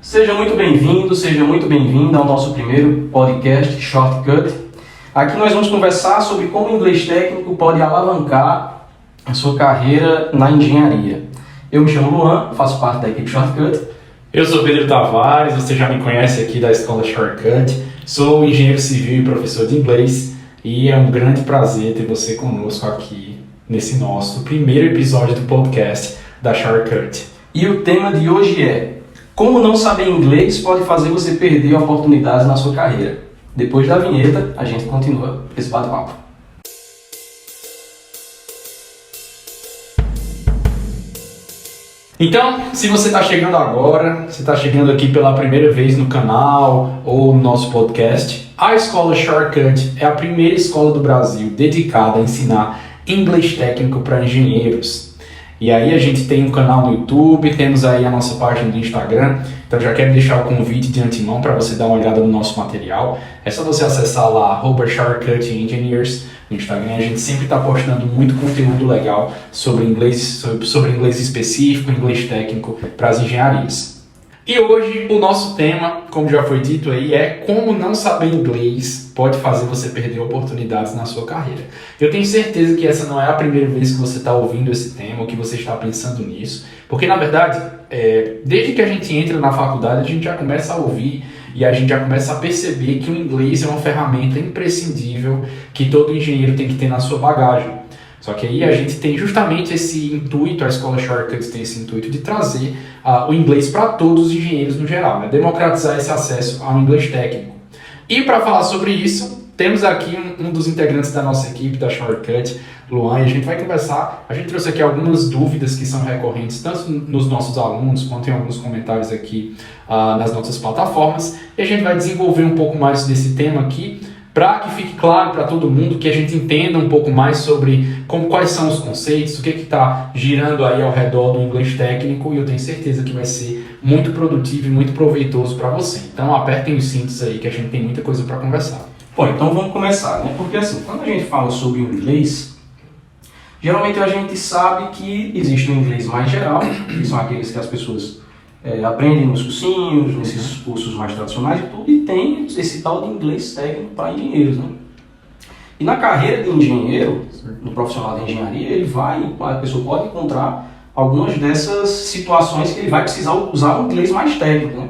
Seja muito bem-vindo, seja muito bem-vinda ao nosso primeiro podcast Shortcut. Aqui nós vamos conversar sobre como o inglês técnico pode alavancar a sua carreira na engenharia. Eu me chamo Luan, faço parte da equipe Shortcut. Eu sou Pedro Tavares, você já me conhece aqui da escola Shortcut. Sou engenheiro civil e professor de inglês e é um grande prazer ter você conosco aqui nesse nosso primeiro episódio do podcast da Shortcut. E o tema de hoje é: como não saber inglês pode fazer você perder oportunidades na sua carreira. Depois da vinheta, a gente continua esse bate-papo. Então, se você está chegando agora, se está chegando aqui pela primeira vez no canal ou no nosso podcast, a escola Shortcut é a primeira escola do Brasil dedicada a ensinar inglês técnico para engenheiros. E aí a gente tem um canal no YouTube, temos aí a nossa página do Instagram, então já quero deixar o convite de antemão para você dar uma olhada no nosso material. É só você acessar lá, @ShortcutEngineers no Instagram. A gente sempre está postando muito conteúdo legal sobre inglês específico, inglês técnico para as engenharias. E hoje o nosso tema, como já foi dito aí, é como não saber inglês pode fazer você perder oportunidades na sua carreira. Eu tenho certeza que essa não é a primeira vez que você está ouvindo esse tema ou que você está pensando nisso, porque na verdade, desde que a gente entra na faculdade, a gente já começa a ouvir e a gente já começa a perceber que o inglês é uma ferramenta imprescindível que todo engenheiro tem que ter na sua bagagem. Só que aí a gente tem justamente esse intuito, a escola Shortcut tem esse intuito de trazer o inglês para todos os engenheiros no geral, né? Democratizar esse acesso ao inglês técnico. E para falar sobre isso, temos aqui um dos integrantes da nossa equipe, da Shortcut, Luan, e a gente vai conversar. A gente trouxe aqui algumas dúvidas que são recorrentes, tanto nos nossos alunos, quanto em alguns comentários aqui nas nossas plataformas, e a gente vai desenvolver um pouco mais desse tema aqui, para que fique claro para todo mundo, que a gente entenda um pouco mais sobre quais são os conceitos, o que está girando aí ao redor do inglês técnico, e eu tenho certeza que vai ser muito produtivo e muito proveitoso para você. Então apertem os cintos aí que a gente tem muita coisa para conversar. Bom, então vamos começar, né? Porque assim, quando a gente fala sobre o inglês, geralmente a gente sabe que existe um inglês mais geral, que são aqueles que as pessoas aprendem nos cursinhos, nesses cursos mais tradicionais e tudo, e tem esse tal de inglês técnico para engenheiros, né? E na carreira de engenheiro, no profissional de engenharia, a pessoa pode encontrar algumas dessas situações que ele vai precisar usar um inglês mais técnico, né?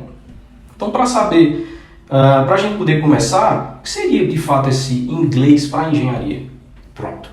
Então, para saber, para a gente poder começar, o que seria de fato esse inglês para engenharia? Pronto.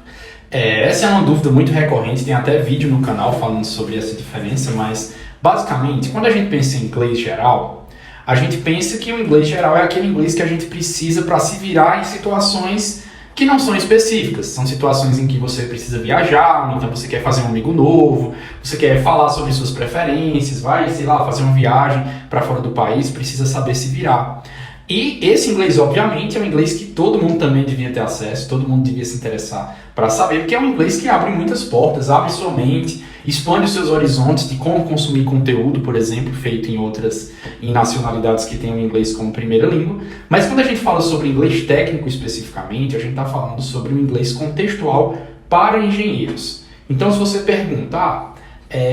Essa é uma dúvida muito recorrente, tem até vídeo no canal falando sobre essa diferença, mas basicamente, quando a gente pensa em inglês geral, a gente pensa que o inglês geral é aquele inglês que a gente precisa para se virar em situações que não são específicas. São situações em que você precisa viajar, então você quer fazer um amigo novo, você quer falar sobre suas preferências, vai, sei lá, fazer uma viagem para fora do país, precisa saber se virar. E esse inglês, obviamente, é um inglês que todo mundo também devia ter acesso, todo mundo devia se interessar para saber, porque é um inglês que abre muitas portas, abre sua mente, expande os seus horizontes de como consumir conteúdo, por exemplo, feito em nacionalidades que têm o inglês como primeira língua. Mas quando a gente fala sobre inglês técnico especificamente, a gente está falando sobre o inglês contextual para engenheiros. Então, se você pergunta,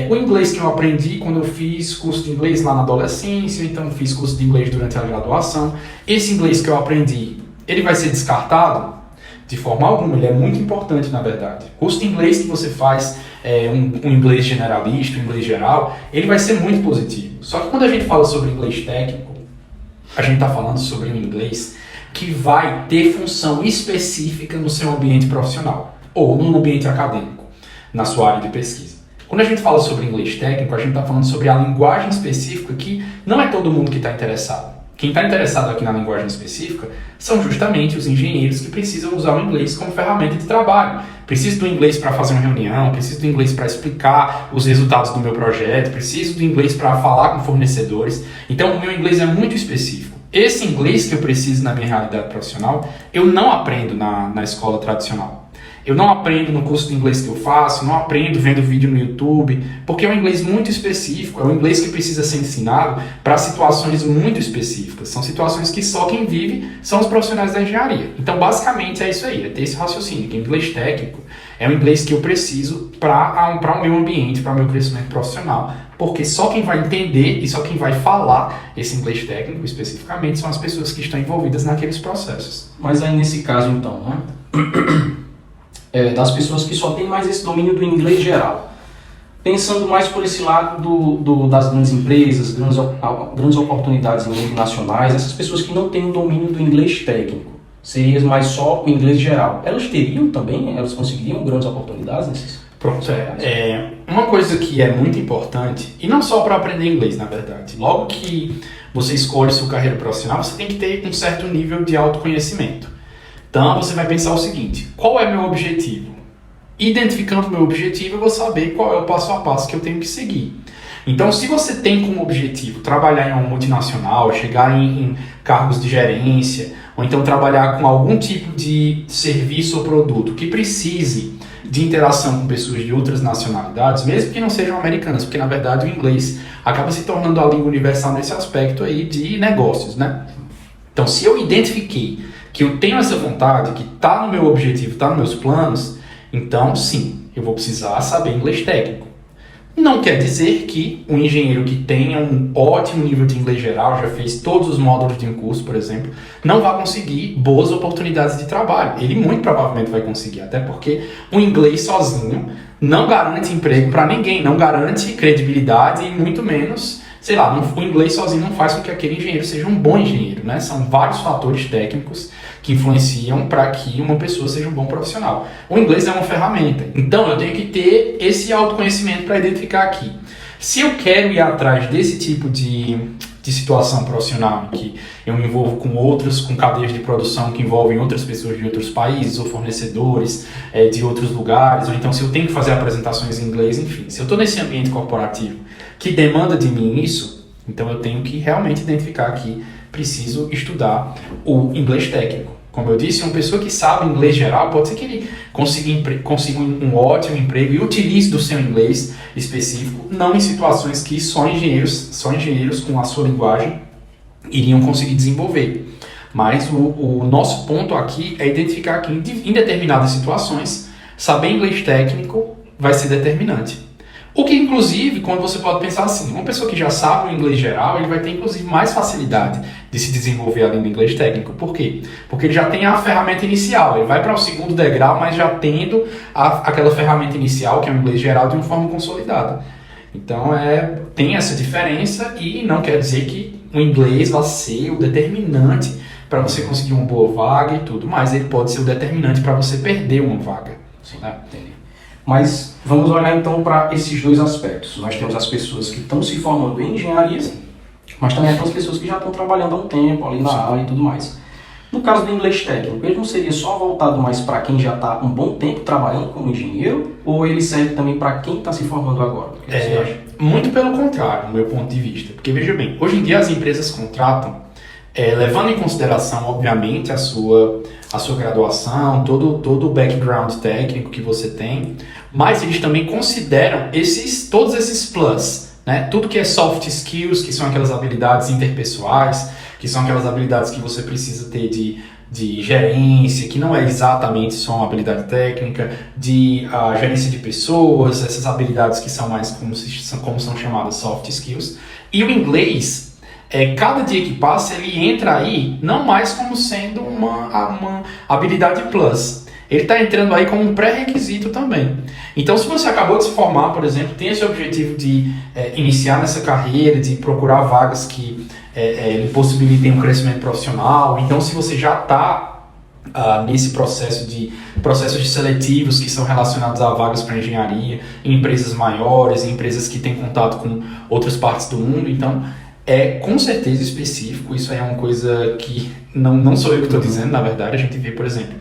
o inglês que eu aprendi quando eu fiz curso de inglês lá na adolescência, então fiz curso de inglês durante a graduação, esse inglês que eu aprendi, ele vai ser descartado? De forma alguma, ele é muito importante na verdade. O curso de inglês que você faz, um inglês generalista, um inglês geral, ele vai ser muito positivo. Só que quando a gente fala sobre inglês técnico, a gente está falando sobre um inglês que vai ter função específica no seu ambiente profissional, ou no ambiente acadêmico, na sua área de pesquisa. Quando a gente fala sobre inglês técnico, a gente está falando sobre a linguagem específica que não é todo mundo que está interessado. Quem está interessado aqui na linguagem específica são justamente os engenheiros que precisam usar o inglês como ferramenta de trabalho. Preciso do inglês para fazer uma reunião, preciso do inglês para explicar os resultados do meu projeto, preciso do inglês para falar com fornecedores. Então, o meu inglês é muito específico. Esse inglês que eu preciso na minha realidade profissional, eu não aprendo na escola tradicional. Eu não aprendo no curso de inglês que eu faço, não aprendo vendo vídeo no YouTube, porque é um inglês muito específico, é um inglês que precisa ser ensinado para situações muito específicas. São situações que só quem vive são os profissionais da engenharia. Então, basicamente, é isso aí, é ter esse raciocínio, que o inglês técnico é o inglês que eu preciso para o meu ambiente, para o meu crescimento profissional, porque só quem vai entender e só quem vai falar esse inglês técnico especificamente são as pessoas que estão envolvidas naqueles processos. Mas aí nesse caso então, né? Das pessoas que só têm mais esse domínio do inglês geral. Pensando mais por esse lado das grandes empresas, grandes oportunidades multinacionais, essas pessoas que não têm o domínio do inglês técnico, seria mais só o inglês geral, elas teriam também, elas conseguiriam grandes oportunidades nesses? Pronto, uma coisa que é muito importante, e não só para aprender inglês, na verdade, logo que você escolhe sua carreira profissional, você tem que ter um certo nível de autoconhecimento. Então você vai pensar o seguinte: qual é meu objetivo? Identificando o meu objetivo, eu vou saber qual é o passo a passo que eu tenho que seguir. Então, se você tem como objetivo trabalhar em uma multinacional, chegar em cargos de gerência, ou então trabalhar com algum tipo de serviço ou produto que precise de interação com pessoas de outras nacionalidades, mesmo que não sejam americanas, porque na verdade o inglês acaba se tornando a língua universal nesse aspecto aí de negócios, né? Então, se eu identifiquei que eu tenho essa vontade, que está no meu objetivo, está nos meus planos, então sim, eu vou precisar saber inglês técnico. Não quer dizer que um engenheiro que tenha um ótimo nível de inglês geral, já fez todos os módulos de um curso, por exemplo, não vai conseguir boas oportunidades de trabalho. Ele muito provavelmente vai conseguir, até porque o inglês sozinho não garante emprego para ninguém, não garante credibilidade e muito menos, sei lá, o inglês sozinho não faz com que aquele engenheiro seja um bom engenheiro, né? São vários fatores técnicos que influenciam para que uma pessoa seja um bom profissional. O inglês é uma ferramenta, então eu tenho que ter esse autoconhecimento para identificar aqui. Se eu quero ir atrás desse tipo de situação profissional, em que eu me envolvo com cadeias de produção que envolvem outras pessoas de outros países, ou fornecedores de outros lugares, ou então se eu tenho que fazer apresentações em inglês, enfim, se eu estou nesse ambiente corporativo que demanda de mim isso, então eu tenho que realmente identificar que preciso estudar o inglês técnico. Como eu disse, uma pessoa que sabe inglês geral, pode ser que ele consiga um ótimo emprego e utilize do seu inglês específico, não em situações que só engenheiros com a sua linguagem iriam conseguir desenvolver. Mas o nosso ponto aqui é identificar que em determinadas situações, saber inglês técnico vai ser determinante. O que, inclusive, quando você pode pensar assim, uma pessoa que já sabe o inglês geral, ele vai ter, inclusive, mais facilidade de se desenvolver além do inglês técnico. Por quê? Porque ele já tem a ferramenta inicial, ele vai para o segundo degrau, mas já tendo aquela ferramenta inicial, que é o inglês geral, de uma forma consolidada. Então, tem essa diferença e não quer dizer que o inglês vai ser o determinante para você conseguir uma boa vaga e tudo, mas ele pode ser o determinante para você perder uma vaga. Sim, entendi. Mas vamos olhar então para esses dois aspectos. Nós temos as pessoas que estão se formando em engenharia, mas também aquelas pessoas que já estão trabalhando há um tempo ali na área e tudo mais. No caso do inglês técnico, ele não seria só voltado mais para quem já está um bom tempo trabalhando como engenheiro, ou ele serve também para quem está se formando agora? O que você acha? Muito pelo contrário, do meu ponto de vista. Porque veja bem, hoje em dia as empresas contratam, levando em consideração, obviamente, a sua graduação, todo o background técnico que você tem, mas eles também consideram todos esses plus, né? Tudo que é soft skills, que são aquelas habilidades interpessoais, que são aquelas habilidades que você precisa ter de gerência, que não é exatamente só uma habilidade técnica, de gerência de pessoas, essas habilidades que são mais como são chamadas soft skills. E o inglês, cada dia que passa, ele entra aí não mais como sendo uma habilidade plus. Ele está entrando aí como um pré-requisito também. Então, se você acabou de se formar, por exemplo, tem esse objetivo de iniciar nessa carreira, de procurar vagas que lhe possibilitem um crescimento profissional. Então, se você já está nesse processos seletivos que são relacionados a vagas para engenharia, em empresas maiores, em empresas que têm contato com outras partes do mundo, então com certeza específico. Isso é uma coisa que não sou eu que estou dizendo, na verdade. A gente vê, por exemplo,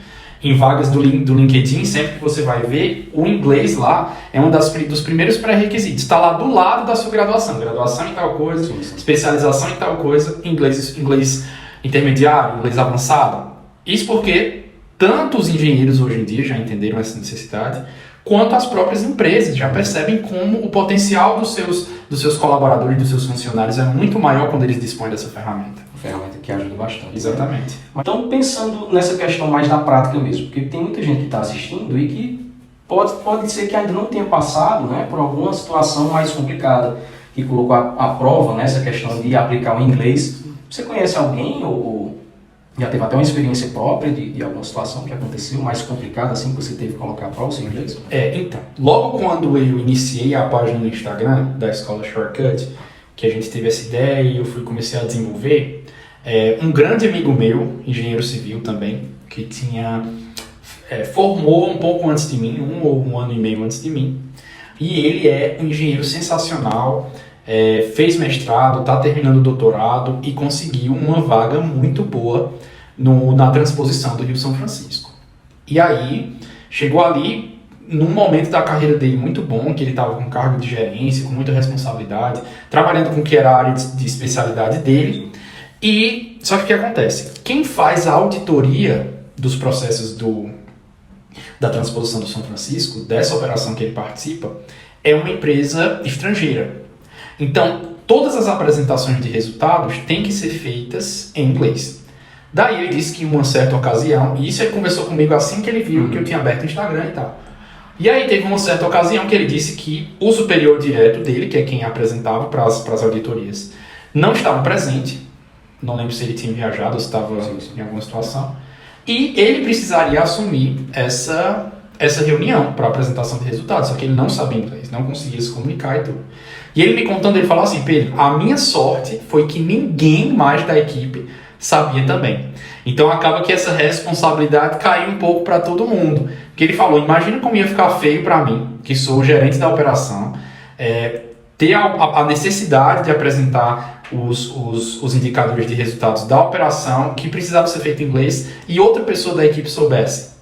em vagas do LinkedIn, sempre que você vai ver, o inglês lá é um dos primeiros pré-requisitos. Está lá do lado da sua graduação. Graduação em tal coisa, especialização em tal coisa, inglês intermediário, inglês avançado. Isso porque tanto os engenheiros hoje em dia já entenderam essa necessidade, quanto as próprias empresas já percebem como o potencial dos seus colaboradores, dos seus funcionários é muito maior quando eles dispõem dessa ferramenta. Ferramenta que ajuda bastante. Exatamente. Então, pensando nessa questão mais da prática mesmo, porque tem muita gente que está assistindo e que pode ser que ainda não tenha passado, né, por alguma situação mais complicada, que colocou à prova nessa questão de aplicar o inglês. Você conhece alguém ou já teve até uma experiência própria de alguma situação que aconteceu mais complicada assim que você teve que colocar à prova o seu inglês? Então, logo quando eu iniciei a página no Instagram da escola Shortcut, que a gente teve essa ideia e eu comecei a desenvolver, um grande amigo meu, engenheiro civil também, que formou um pouco antes de mim, 1 ano e meio antes de mim, e ele é um engenheiro sensacional, fez mestrado, está terminando o doutorado e conseguiu uma vaga muito boa na transposição do Rio São Francisco. E aí, chegou ali num momento da carreira dele muito bom, que ele estava com cargo de gerência, com muita responsabilidade, trabalhando com o que era a área de especialidade dele. E só que o que acontece? Quem faz a auditoria dos processos da transposição do São Francisco, dessa operação que ele participa, é uma empresa estrangeira. Então, todas as apresentações de resultados têm que ser feitas em inglês. Daí ele disse que em uma certa ocasião, e isso ele conversou comigo assim que ele viu que eu tinha aberto o Instagram e tal. E aí teve uma certa ocasião que ele disse que o superior direto dele, que é quem apresentava para as auditorias, não estava presente. Não lembro se ele tinha viajado ou se estava em alguma situação. E ele precisaria assumir essa reunião para apresentação de resultados, só que ele não sabia inglês, não conseguia se comunicar e tudo. E ele me contando, ele falou assim: Pedro, a minha sorte foi que ninguém mais da equipe sabia também. Então acaba que essa responsabilidade caiu um pouco para todo mundo. Porque ele falou, imagina como ia ficar feio para mim, que sou o gerente da operação, ter a necessidade de apresentar os indicadores de resultados da operação que precisava ser feito em inglês e outra pessoa da equipe soubesse.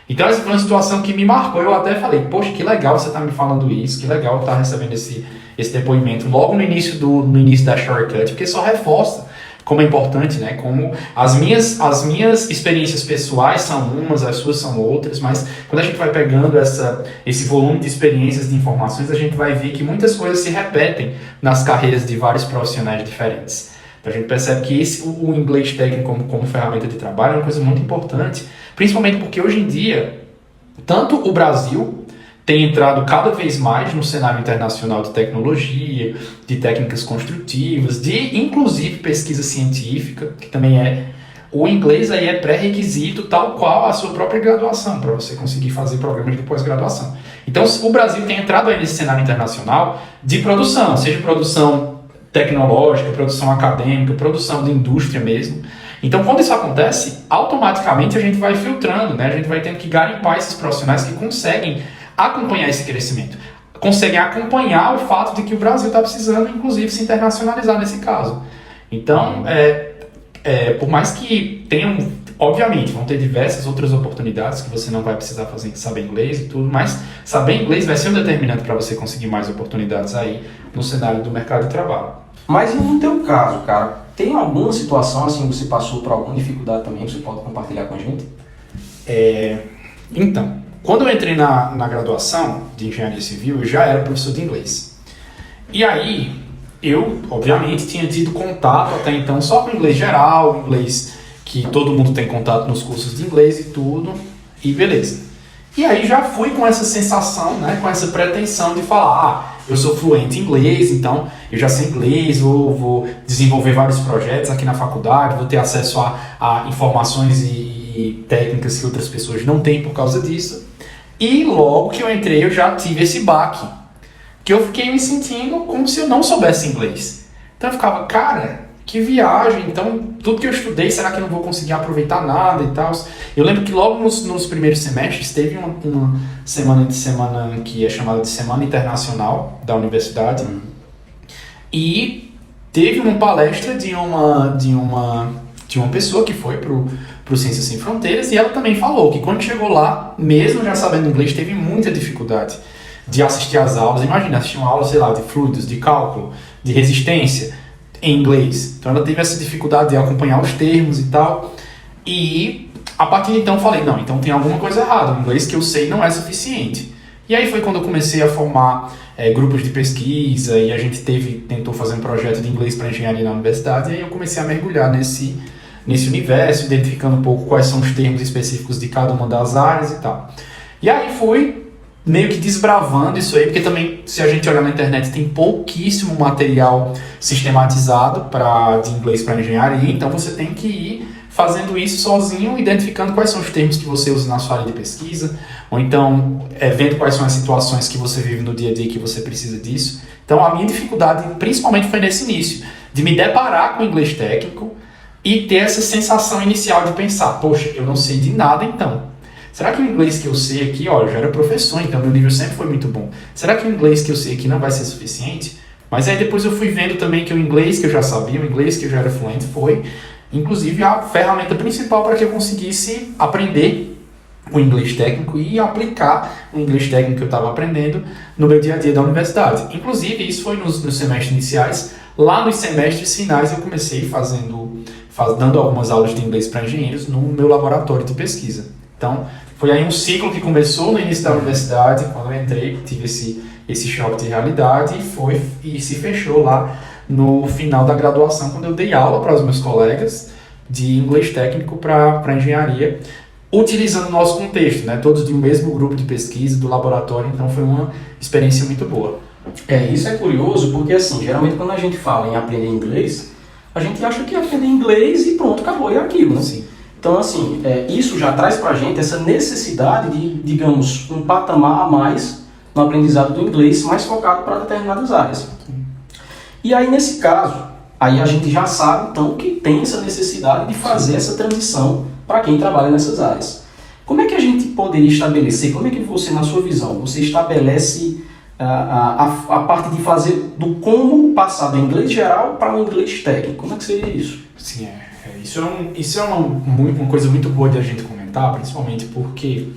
Então essa foi uma situação que me marcou. Eu até falei, poxa, que legal você estar me falando isso, que legal estar recebendo esse depoimento logo no início da Shortcut, porque só reforça como é importante, né? Como as minhas experiências pessoais são umas, as suas são outras, mas quando a gente vai pegando esse volume de experiências, de informações, a gente vai ver que muitas coisas se repetem nas carreiras de vários profissionais diferentes. Então a gente percebe que o inglês técnico como ferramenta de trabalho é uma coisa muito importante, principalmente porque hoje em dia, tanto o Brasil tem entrado cada vez mais no cenário internacional de tecnologia, de técnicas construtivas, de inclusive pesquisa científica, que também o inglês aí é pré-requisito, tal qual a sua própria graduação, para você conseguir fazer programas de pós-graduação. Então o Brasil tem entrado aí nesse cenário internacional de produção, seja produção tecnológica, produção acadêmica, produção de indústria mesmo. Então quando isso acontece, automaticamente a gente vai filtrando, né? A gente vai tendo que garimpar esses profissionais que conseguem acompanhar esse crescimento, conseguem acompanhar o fato de que o Brasil está precisando, inclusive, se internacionalizar nesse caso. Então, por mais que tenham, obviamente, vão ter diversas outras oportunidades que você não vai precisar saber inglês e tudo, mas saber inglês vai ser um determinante para você conseguir mais oportunidades aí no cenário do mercado de trabalho. Mas e no teu caso, cara, tem alguma situação assim que você passou por alguma dificuldade também que você pode compartilhar com a gente? Então, quando eu entrei na graduação de engenharia civil, eu já era professor de inglês. E aí, eu, obviamente, tinha tido contato até então só com inglês geral, inglês que todo mundo tem contato nos cursos de inglês e tudo, e beleza. E aí já fui com essa sensação, né, com essa pretensão de falar, eu sou fluente em inglês, então eu já sei inglês, vou desenvolver vários projetos aqui na faculdade, vou ter acesso a informações e técnicas que outras pessoas não têm por causa disso. E logo que eu entrei, eu já tive esse baque, que eu fiquei me sentindo como se eu não soubesse inglês. Então eu ficava, cara, que viagem, então tudo que eu estudei, será que eu não vou conseguir aproveitar nada e tal? Eu lembro que logo nos primeiros semestres teve uma semana que é chamada de Semana Internacional da Universidade, e teve uma palestra de uma pessoa que foi pro Ciências Sem Fronteiras, e ela também falou que quando chegou lá, mesmo já sabendo inglês, teve muita dificuldade de assistir às aulas. Imagina, assistir uma aula, sei lá, de fluidos, de cálculo, de resistência, em inglês. Então ela teve essa dificuldade de acompanhar os termos e tal, e a partir de então falei, não, então tem alguma coisa errada, o inglês que eu sei não é suficiente. E aí foi quando eu comecei a formar grupos de pesquisa, e a gente tentou fazer um projeto de inglês para engenharia na universidade, e aí eu comecei a mergulhar nesse universo, identificando um pouco quais são os termos específicos de cada uma das áreas e tal. E aí fui meio que desbravando isso aí, porque também, se a gente olhar na internet, tem pouquíssimo material sistematizado de inglês para engenharia, então você tem que ir fazendo isso sozinho, identificando quais são os termos que você usa na sua área de pesquisa, ou então vendo quais são as situações que você vive no dia a dia que você precisa disso. Então a minha dificuldade principalmente foi nesse início, de me deparar com o inglês técnico e ter essa sensação inicial de pensar, poxa, eu não sei de nada então. Será que o inglês que eu sei aqui, eu já era professor, então meu nível sempre foi muito bom. Será que o inglês que eu sei aqui não vai ser suficiente? Mas aí depois eu fui vendo também que o inglês que eu já sabia, o inglês que eu já era fluente foi, inclusive, a ferramenta principal para que eu conseguisse aprender o inglês técnico e aplicar o inglês técnico que eu estava aprendendo no meu dia a dia da universidade. Inclusive, isso foi nos semestres iniciais. Lá nos semestres finais eu comecei dando algumas aulas de inglês para engenheiros no meu laboratório de pesquisa. Então, foi aí um ciclo que começou no início da universidade, quando eu entrei, tive esse choque de realidade e se fechou lá no final da graduação, quando eu dei aula para os meus colegas de inglês técnico para engenharia, utilizando o nosso contexto, né? Todos de um mesmo grupo de pesquisa, do laboratório, então foi uma experiência muito boa. Isso é curioso, porque assim, geralmente quando a gente fala em aprender inglês, a gente acha que aprender inglês e pronto, acabou, é aquilo, né? Sim. Então assim, isso já traz pra gente essa necessidade de, digamos, um patamar a mais no aprendizado do inglês, mais focado para determinadas áreas. E aí, nesse caso, aí a gente já sabe, então, que tem essa necessidade de fazer essa transição para quem trabalha nessas áreas. Como é que a gente poderia estabelecer, como é que você, na sua visão, você estabelece a parte de fazer do como passar do inglês geral para o inglês técnico? Como é que seria isso? Sim, isso é uma coisa muito boa de a gente comentar, principalmente porque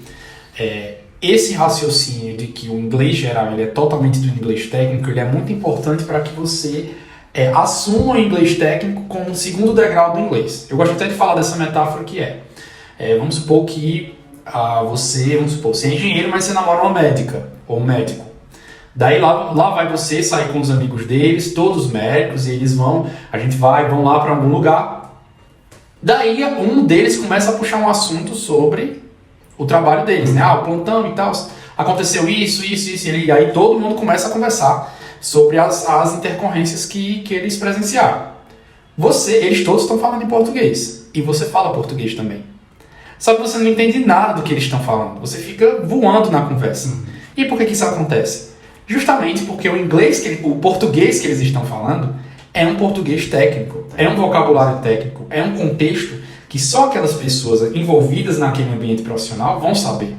esse raciocínio de que o inglês geral ele é totalmente do inglês técnico, ele é muito importante para que você assuma o inglês técnico como um segundo degrau do inglês. Eu gosto até de falar dessa metáfora que vamos supor que você é engenheiro, mas você namora uma médica ou um médico. Daí lá vai você sair com os amigos deles, todos médicos, e eles vão lá para algum lugar. Daí um deles começa a puxar um assunto sobre o trabalho deles, né? O plantão e tal, aconteceu isso, e aí todo mundo começa a conversar sobre as intercorrências que eles presenciaram. Eles todos estão falando em português, e você fala português também. Só que você não entende nada do que eles estão falando, você fica voando na conversa. E por que isso acontece? Justamente porque o português que eles estão falando é um português técnico, é um vocabulário técnico, é um contexto que só aquelas pessoas envolvidas naquele ambiente profissional vão saber.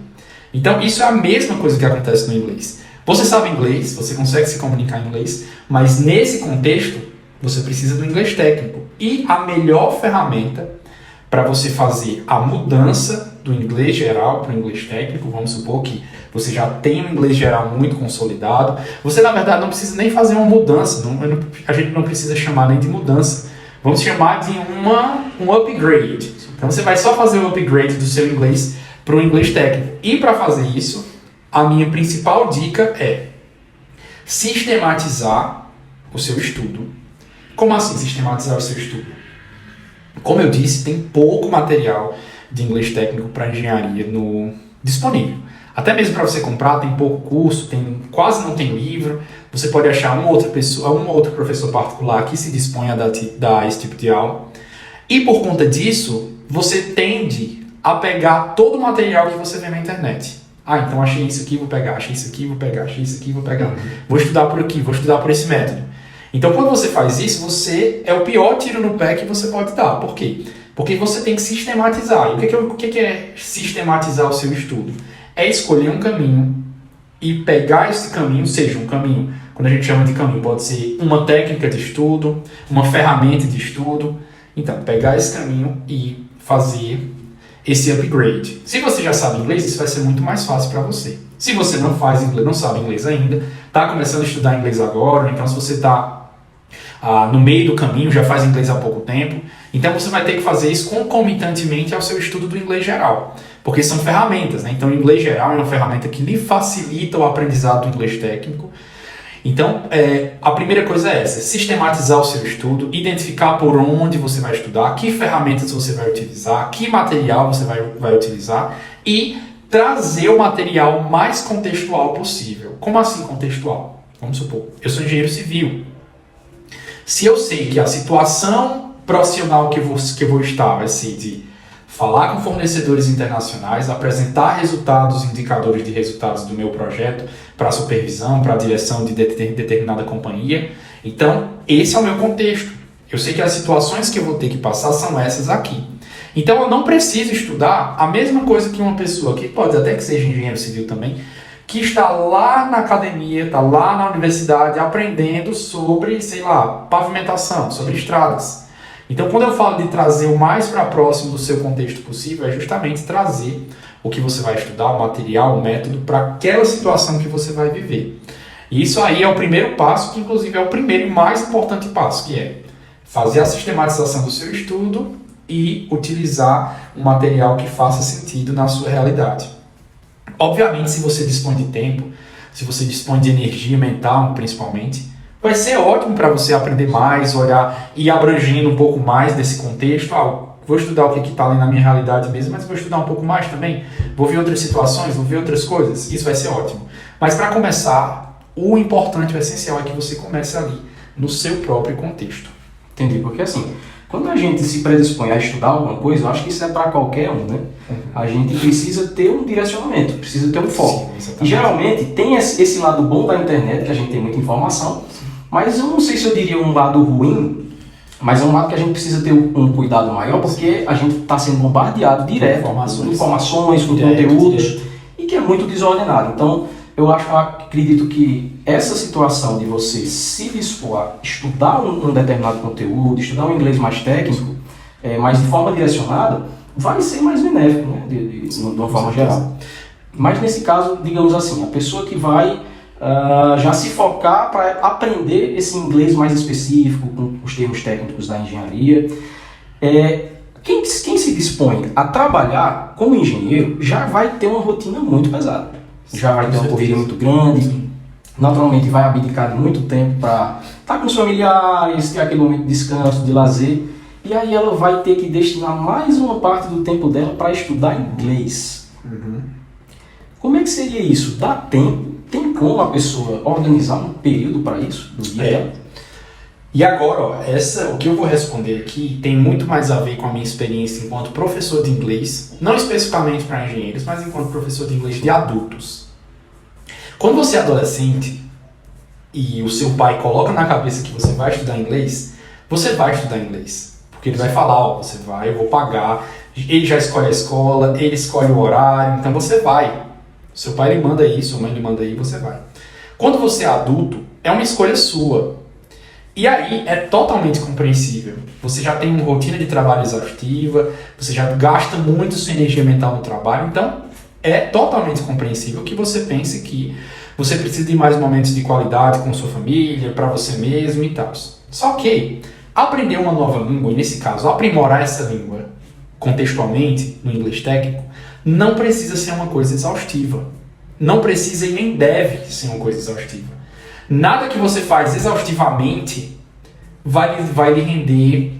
Então, isso é a mesma coisa que acontece no inglês. Você sabe inglês, você consegue se comunicar em inglês, mas nesse contexto, você precisa do inglês técnico. E a melhor ferramenta para você fazer a mudança do inglês geral para o inglês técnico, vamos supor que você já tem um inglês geral muito consolidado, você, na verdade, não precisa nem fazer uma mudança, a gente não precisa chamar nem de mudança, vamos chamar de um upgrade. Então você vai só fazer o upgrade do seu inglês para o inglês técnico. E para fazer isso, a minha principal dica é sistematizar o seu estudo. Como assim sistematizar o seu estudo? Como eu disse, tem pouco material de inglês técnico para engenharia disponível. Até mesmo para você comprar, tem pouco curso, quase não tem livro. Você pode achar uma outra professor particular que se dispõe a dar esse tipo de aula. E por conta disso, você tende a pegar todo o material que você vê na internet. Então achei isso aqui, vou pegar, achei isso aqui, vou pegar, achei isso aqui, vou pegar. Vou estudar por aqui, vou estudar por esse método. Então quando você faz isso, você é o pior tiro no pé que você pode dar. Por quê? Porque você tem que sistematizar. E o que é sistematizar o seu estudo? É escolher um caminho e pegar esse caminho, seja um caminho, quando a gente chama de caminho, pode ser uma técnica de estudo, uma ferramenta de estudo. Então, pegar esse caminho e fazer esse upgrade. Se você já sabe inglês, isso vai ser muito mais fácil para você. Se você não sabe inglês ainda, está começando a estudar inglês agora, então se você está no meio do caminho, já faz inglês há pouco tempo, então você vai ter que fazer isso concomitantemente ao seu estudo do inglês geral, porque são ferramentas, né? Então o inglês geral é uma ferramenta que lhe facilita o aprendizado do inglês técnico. Então, a primeira coisa é essa, sistematizar o seu estudo, identificar por onde você vai estudar, que ferramentas você vai utilizar, que material você vai utilizar e trazer o material mais contextual possível. Como assim contextual? Vamos supor, eu sou engenheiro civil. Se eu sei que a situação profissional que eu vou estar vai ser de falar com fornecedores internacionais, apresentar resultados, indicadores de resultados do meu projeto para a supervisão, para a direção de determinada companhia. Então, esse é o meu contexto. Eu sei que as situações que eu vou ter que passar são essas aqui. Então, eu não preciso estudar a mesma coisa que uma pessoa, que pode até que seja engenheiro civil também, que está lá na academia, está lá na universidade aprendendo sobre, sei lá, pavimentação, sobre estradas. Então, quando eu falo de trazer o mais para próximo do seu contexto possível, é justamente trazer o que você vai estudar, o material, o método, para aquela situação que você vai viver. E isso aí é o primeiro passo, que inclusive é o primeiro e mais importante passo, que é fazer a sistematização do seu estudo e utilizar um material que faça sentido na sua realidade. Obviamente, se você dispõe de tempo, se você dispõe de energia mental, principalmente, vai ser ótimo para você aprender mais, olhar e abrangendo um pouco mais desse contexto. Vou estudar o que está ali na minha realidade mesmo, mas vou estudar um pouco mais também. Vou ver outras situações, vou ver outras coisas. Isso vai ser ótimo. Mas para começar, o importante, o essencial é que você comece ali, no seu próprio contexto. Entendi, porque assim, quando a gente se predispõe a estudar alguma coisa, eu acho que isso é para qualquer um, né? A gente precisa ter um direcionamento, precisa ter um foco. Sim, e geralmente tem esse lado bom da internet, que a gente tem muita informação, mas eu não sei se eu diria um lado ruim, mas é um lado que a gente precisa ter um cuidado maior, porque a gente está sendo bombardeado direto com informações, com conteúdos, e que é muito desordenado. Então, eu acredito que essa situação de você se dispor a estudar um determinado conteúdo, estudar um inglês mais técnico, mas de forma direcionada, vai ser mais benéfico, né, de uma forma geral. Mas nesse caso, digamos assim, a pessoa que vai já se focar para aprender esse inglês mais específico, com os termos técnicos da engenharia, quem se dispõe a trabalhar como engenheiro já vai ter uma rotina muito pesada. Já vai ter uma corrida muito grande, naturalmente vai abdicar de muito tempo para estar com os familiares, ter aquele momento de descanso, de lazer, e aí ela vai ter que destinar mais uma parte do tempo dela para estudar inglês. Como é que seria isso? Dá tempo? Tem como a pessoa organizar um período para isso do dia dela? E agora, o que eu vou responder aqui tem muito mais a ver com a minha experiência enquanto professor de inglês, não especificamente para engenheiros, mas enquanto professor de inglês de adultos. Quando você é adolescente e o seu pai coloca na cabeça que você vai estudar inglês, você vai estudar inglês. Porque ele vai falar, você vai, eu vou pagar, ele já escolhe a escola, ele escolhe o horário, então você vai. Seu pai lhe manda isso, sua mãe lhe manda aí, você vai. Quando você é adulto, é uma escolha sua. E aí é totalmente compreensível. Você já tem uma rotina de trabalho exaustiva, você já gasta muito sua energia mental no trabalho, então é totalmente compreensível que você pense que você precisa de mais momentos de qualidade com sua família, para você mesmo e tal. Só que aprender uma nova língua, e nesse caso aprimorar essa língua contextualmente no inglês técnico, não precisa ser uma coisa exaustiva. Não precisa e nem deve ser uma coisa exaustiva. Nada que você faz exaustivamente vai lhe render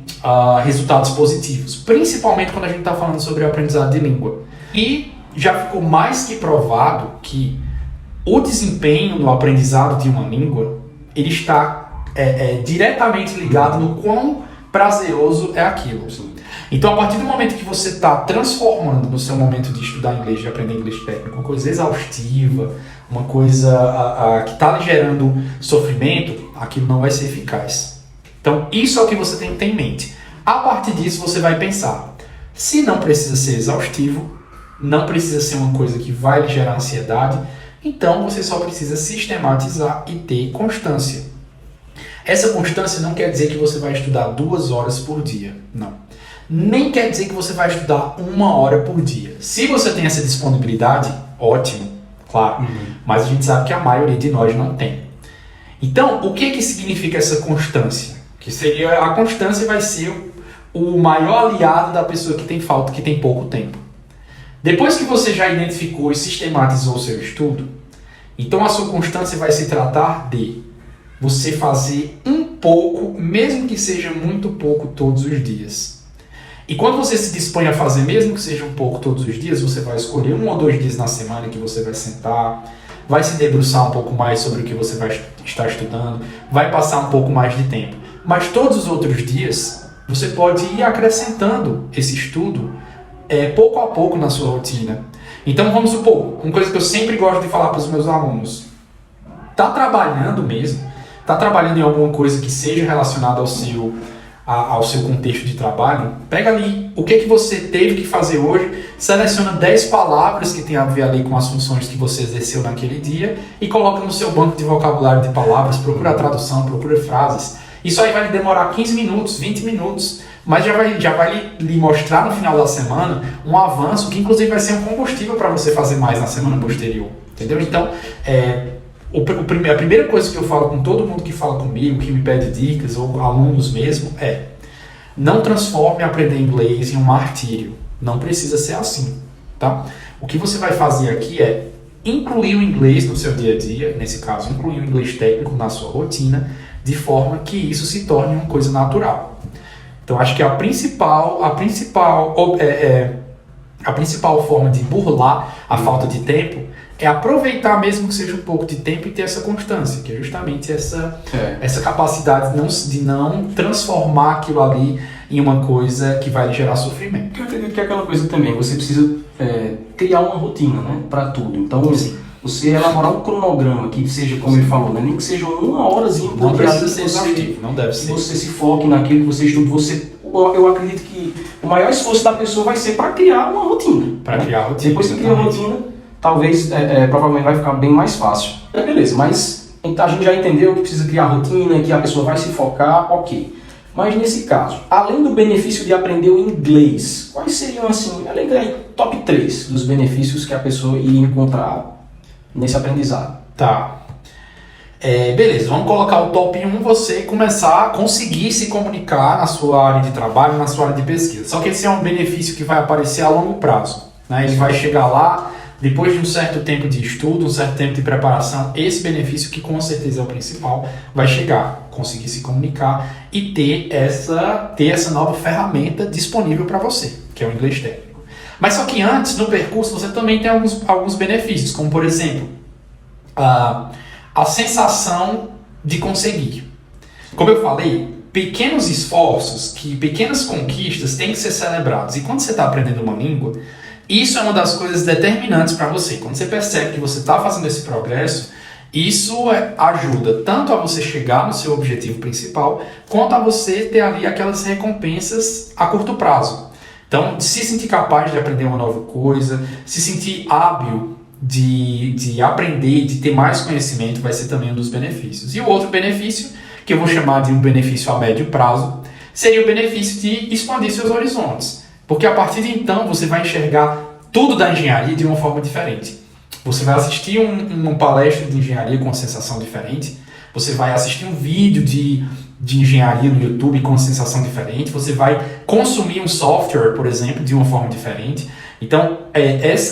resultados positivos, principalmente quando a gente está falando sobre o aprendizado de língua. E já ficou mais que provado que o desempenho no aprendizado de uma língua ele está diretamente ligado no quão prazeroso é aquilo. Então, a partir do momento que você está transformando no seu momento de estudar inglês, de aprender inglês técnico, uma coisa exaustiva, uma coisa que está lhe gerando sofrimento, aquilo não vai ser eficaz. Então, isso é o que você tem que ter em mente. A partir disso, você vai pensar, se não precisa ser exaustivo, não precisa ser uma coisa que vai lhe gerar ansiedade, então você só precisa sistematizar e ter constância. Essa constância não quer dizer que você vai estudar 2 horas por dia, não. Nem quer dizer que você vai estudar 1 hora por dia. Se você tem essa disponibilidade, ótimo, claro. Mas a gente sabe que a maioria de nós não tem. Então, o que significa essa constância? Que seria a constância vai ser o maior aliado da pessoa que tem falta, que tem pouco tempo. Depois que você já identificou e sistematizou o seu estudo, então a sua constância vai se tratar de você fazer um pouco, mesmo que seja muito pouco, todos os dias. E quando você se dispõe a fazer, mesmo que seja um pouco todos os dias, você vai escolher 1 ou 2 dias na semana que você vai sentar, vai se debruçar um pouco mais sobre o que você vai estar estudando, vai passar um pouco mais de tempo. Mas todos os outros dias, você pode ir acrescentando esse estudo pouco a pouco na sua rotina. Então, vamos supor, uma coisa que eu sempre gosto de falar para os meus alunos, está trabalhando mesmo, está trabalhando em alguma coisa que seja relacionada ao seu contexto de trabalho, pega ali o que você teve que fazer hoje, seleciona 10 palavras que tem a ver ali com as funções que você exerceu naquele dia e coloca no seu banco de vocabulário de palavras, procura a tradução, procura frases. Isso aí vai demorar 15 minutos, 20 minutos, mas já vai lhe mostrar no final da semana um avanço que inclusive vai ser um combustível para você fazer mais na semana posterior, entendeu? Então, a primeira coisa que eu falo com todo mundo que fala comigo, que me pede dicas, ou alunos mesmo, não transforme aprender inglês em um martírio. Não precisa ser assim, tá? O que você vai fazer aqui é incluir o inglês no seu dia a dia, nesse caso, incluir o inglês técnico na sua rotina, de forma que isso se torne uma coisa natural. Então, acho que a principal forma de burlar a falta de tempo é aproveitar mesmo que seja um pouco de tempo e ter essa constância, que é justamente essa capacidade de não transformar aquilo ali em uma coisa que vai lhe gerar sofrimento. Eu acredito que é aquela coisa também, você precisa criar uma rotina, né, para tudo. Então, Sim. Você elaborar um cronograma que seja, como ele falou, né, nem que seja 1 horazinha Não por dia, precisa ser exaustivo, não deve que ser. você se foque naquilo que você estuda. Eu acredito que o maior esforço da pessoa vai ser para criar uma rotina. Para né? criar a rotina. Depois que cria a rotina, talvez, provavelmente vai ficar bem mais fácil. Beleza, mas a gente já entendeu que precisa criar rotina, que a pessoa vai se focar, ok. Mas nesse caso, além do benefício de aprender o inglês, quais seriam, assim, além do top 3 dos benefícios que a pessoa iria encontrar nesse aprendizado? Tá. Beleza, vamos colocar o top 1, você começar a conseguir se comunicar na sua área de trabalho, na sua área de pesquisa. Só que esse é um benefício que vai aparecer a longo prazo, né? Ele vai chegar lá, depois de um certo tempo de estudo, um certo tempo de preparação, esse benefício, que com certeza é o principal, vai chegar. Conseguir se comunicar e ter essa nova ferramenta disponível para você, que é o inglês técnico. Mas só que antes, no percurso, você também tem alguns benefícios, como por exemplo, a sensação de conseguir. Como eu falei, pequenos esforços, pequenas conquistas têm que ser celebrados. E quando você está aprendendo uma língua, isso é uma das coisas determinantes para você. Quando você percebe que você está fazendo esse progresso, isso ajuda tanto a você chegar no seu objetivo principal, quanto a você ter ali aquelas recompensas a curto prazo. Então, se sentir capaz de aprender uma nova coisa, se sentir hábil de aprender, de ter mais conhecimento, vai ser também um dos benefícios. E o outro benefício, que eu vou chamar de um benefício a médio prazo, seria o benefício de expandir seus horizontes. Porque a partir de então, você vai enxergar tudo da engenharia de uma forma diferente. Você vai assistir uma palestra de engenharia com uma sensação diferente, você vai assistir um vídeo de engenharia no YouTube com uma sensação diferente, você vai consumir um software, por exemplo, de uma forma diferente. Então,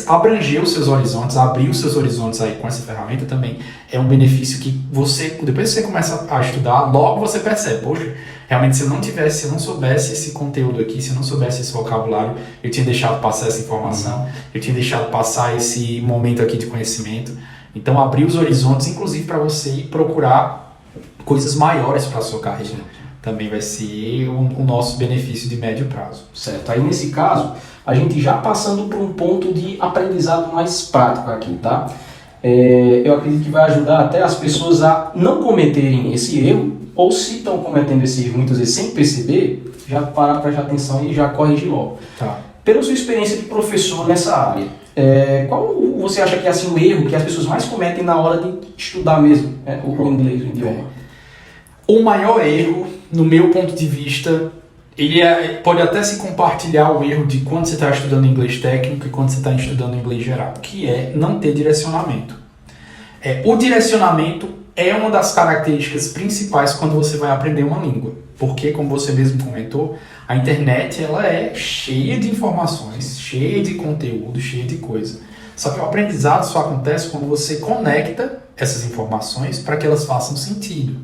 abranger os seus horizontes, abrir os seus horizontes aí com essa ferramenta também é um benefício que você, depois que você começa a estudar, logo você percebe, poxa, realmente se eu não soubesse esse conteúdo aqui, se eu não soubesse esse vocabulário, eu tinha deixado passar essa informação, eu tinha deixado passar esse momento aqui de conhecimento. Então, abrir os horizontes, inclusive para você ir procurar coisas maiores para a sua carreira, também vai ser o nosso benefício de médio prazo. Certo, aí nesse caso, a gente já passando por um ponto de aprendizado mais prático aqui, tá? Eu acredito que vai ajudar até as pessoas a não cometerem esse erro, ou se estão cometendo esse erro muitas vezes sem perceber, já parar para prestar atenção e já corrigir logo. Tá. Pela sua experiência de professor nessa área, qual você acha que é assim, o erro que as pessoas mais cometem na hora de estudar mesmo o inglês, o idioma? O maior erro, no meu ponto de vista, ele pode até se compartilhar o erro de quando você está estudando inglês técnico e quando você está estudando inglês geral, que é não ter direcionamento. O direcionamento é uma das características principais quando você vai aprender uma língua, porque, como você mesmo comentou, a internet ela é cheia de informações, cheia de conteúdo, cheia de coisa. Só que o aprendizado só acontece quando você conecta essas informações para que elas façam sentido.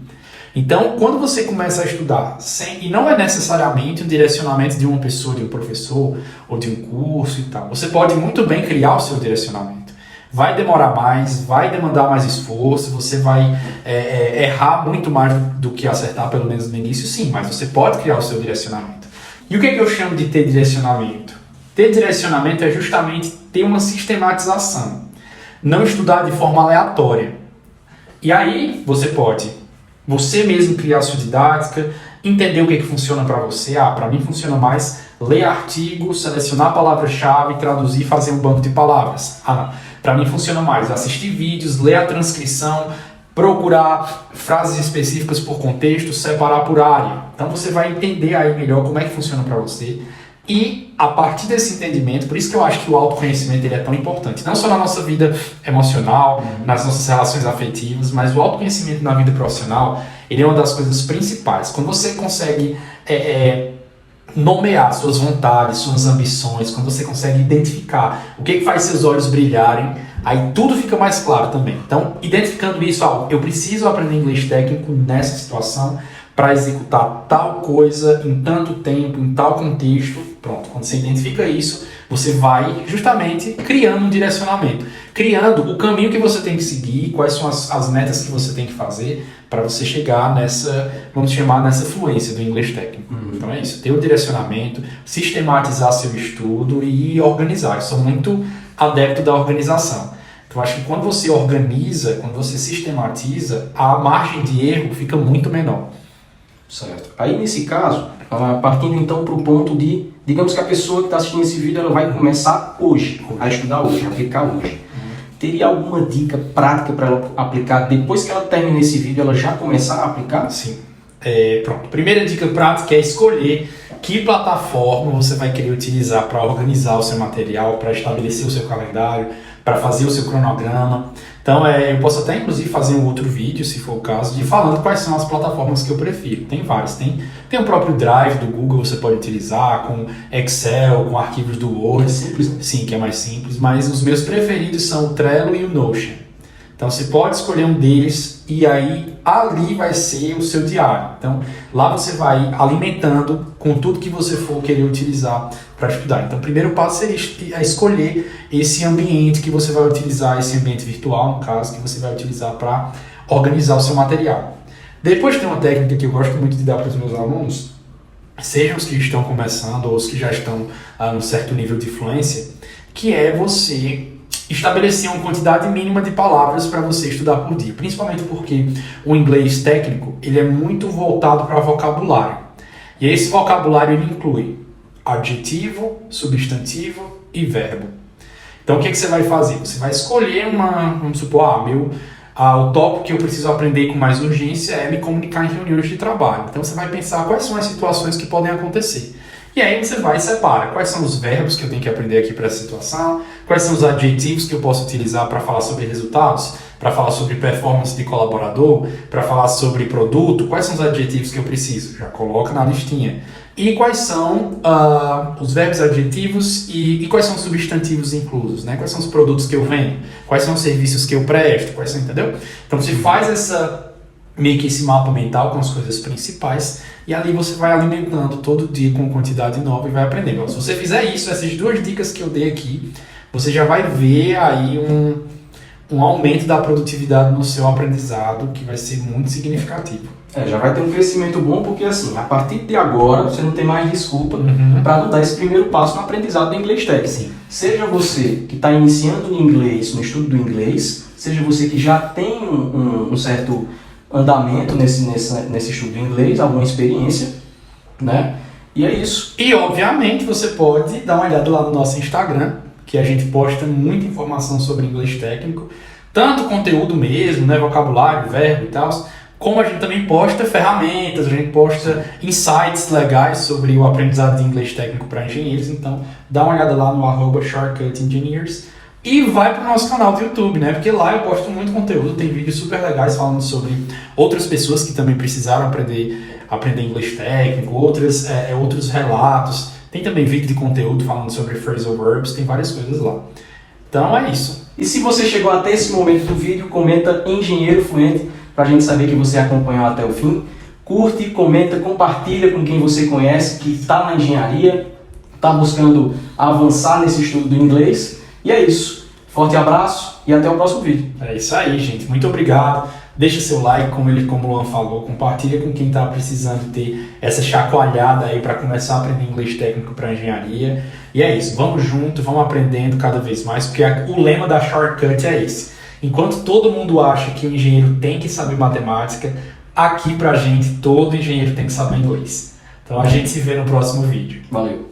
Então, quando você começa a estudar, e não é necessariamente um direcionamento de uma pessoa, de um professor, ou de um curso e tal, você pode muito bem criar o seu direcionamento. Vai demorar mais, vai demandar mais esforço, você vai errar muito mais do que acertar, pelo menos no início, sim, mas você pode criar o seu direcionamento. E o que eu chamo de ter direcionamento? Ter direcionamento é justamente ter uma sistematização, não estudar de forma aleatória. E aí você pode, você mesmo criar a sua didática, entender o que funciona para você. Para mim funciona mais ler artigos, selecionar palavras-chave, traduzir e fazer um banco de palavras. Para mim funciona mais assistir vídeos, ler a transcrição, procurar frases específicas por contexto, separar por área. Então você vai entender aí melhor como é que funciona para você. E a partir desse entendimento, por isso que eu acho que o autoconhecimento ele é tão importante, não só na nossa vida emocional, nas nossas relações afetivas, mas o autoconhecimento na vida profissional, ele é uma das coisas principais. Quando você consegue nomear suas vontades, suas ambições, quando você consegue identificar o que faz seus olhos brilharem, aí tudo fica mais claro também. Então, identificando isso, eu preciso aprender inglês técnico nessa situação para executar tal coisa em tanto tempo, em tal contexto. Pronto, quando você identifica isso, você vai justamente criando um direcionamento, criando o caminho que você tem que seguir, quais são as metas que você tem que fazer para você chegar nessa, vamos chamar, nessa fluência do inglês técnico. Então é isso, ter o direcionamento, sistematizar seu estudo e organizar. Eu sou muito adepto da organização. Então acho que quando você organiza, quando você sistematiza, a margem de erro fica muito menor. Certo. Aí nesse caso, partindo então para o ponto de, digamos que a pessoa que está assistindo esse vídeo, ela vai começar hoje, a estudar hoje, a aplicar hoje. Teria alguma dica prática para ela aplicar depois que ela termina esse vídeo, ela já começar a aplicar? Sim. Pronto. Primeira dica prática é escolher que plataforma você vai querer utilizar para organizar o seu material, para estabelecer o seu calendário, para fazer o seu cronograma. Então, eu posso até, inclusive, fazer um outro vídeo, se for o caso, de falando quais são as plataformas que eu prefiro. Tem várias. Tem o próprio Drive do Google, você pode utilizar, com Excel, com arquivos do Word. É simples, né? Sim, que é mais simples. Mas os meus preferidos são o Trello e o Notion. Então, você pode escolher um deles e aí ali vai ser o seu diário. Então, lá você vai alimentando com tudo que você for querer utilizar para estudar. Então, o primeiro passo seria escolher esse ambiente que você vai utilizar, esse ambiente virtual, no caso, que você vai utilizar para organizar o seu material. Depois tem uma técnica que eu gosto muito de dar para os meus alunos, sejam os que estão começando ou os que já estão num certo nível de fluência, que é você estabelecer uma quantidade mínima de palavras para você estudar por dia, principalmente porque o inglês técnico ele é muito voltado para vocabulário. E esse vocabulário ele inclui adjetivo, substantivo e verbo. Então o que você vai fazer? Você vai escolher vamos supor, o tópico que eu preciso aprender com mais urgência é me comunicar em reuniões de trabalho. Então você vai pensar quais são as situações que podem acontecer. E aí você vai e separa quais são os verbos que eu tenho que aprender aqui para essa situação, quais são os adjetivos que eu posso utilizar para falar sobre resultados, para falar sobre performance de colaborador, para falar sobre produto, quais são os adjetivos que eu preciso? Já coloca na listinha. E quais são os verbos adjetivos e quais são os substantivos inclusos, né? Quais são os produtos que eu vendo, quais são os serviços que eu presto, entendeu? Então você faz meio que esse mapa mental com as coisas principais e ali você vai alimentando todo dia com quantidade nova e vai aprendendo. Então, se você fizer isso, essas duas dicas que eu dei aqui, você já vai ver aí um aumento da produtividade no seu aprendizado que vai ser muito significativo. Já vai ter um crescimento bom, porque assim, a partir de agora você não tem mais desculpa para não dar esse primeiro passo no aprendizado do inglês técnico. Sim. Seja você que está iniciando no inglês, no estudo do inglês, seja você que já tem um certo andamento nesse estudo do inglês, alguma experiência, né? E é isso. E obviamente você pode dar uma olhada lá no nosso Instagram, que a gente posta muita informação sobre inglês técnico, tanto conteúdo mesmo, né, vocabulário, verbo e tal, como a gente também posta ferramentas, a gente posta insights legais sobre o aprendizado de inglês técnico para engenheiros. Então dá uma olhada lá no @shortcutengineers e vai para o nosso canal do YouTube, né? Porque lá eu posto muito conteúdo, tem vídeos super legais falando sobre outras pessoas que também precisaram aprender inglês técnico, outros relatos. Tem também vídeo de conteúdo falando sobre phrasal verbs, tem várias coisas lá. Então é isso. E se você chegou até esse momento do vídeo, comenta engenheiro fluente para a gente saber que você acompanhou até o fim. Curte, comenta, compartilha com quem você conhece que está na engenharia, está buscando avançar nesse estudo do inglês. E é isso. Forte abraço e até o próximo vídeo. É isso aí, gente. Muito obrigado. Deixa seu like, como o Luan falou. Compartilha com quem está precisando ter essa chacoalhada aí para começar a aprender inglês técnico para engenharia. E é isso. Vamos junto, vamos aprendendo cada vez mais, porque o lema da Shortcut é esse. Enquanto todo mundo acha que o engenheiro tem que saber matemática, aqui pra gente todo engenheiro tem que saber inglês. Então a gente se vê no próximo vídeo. Valeu!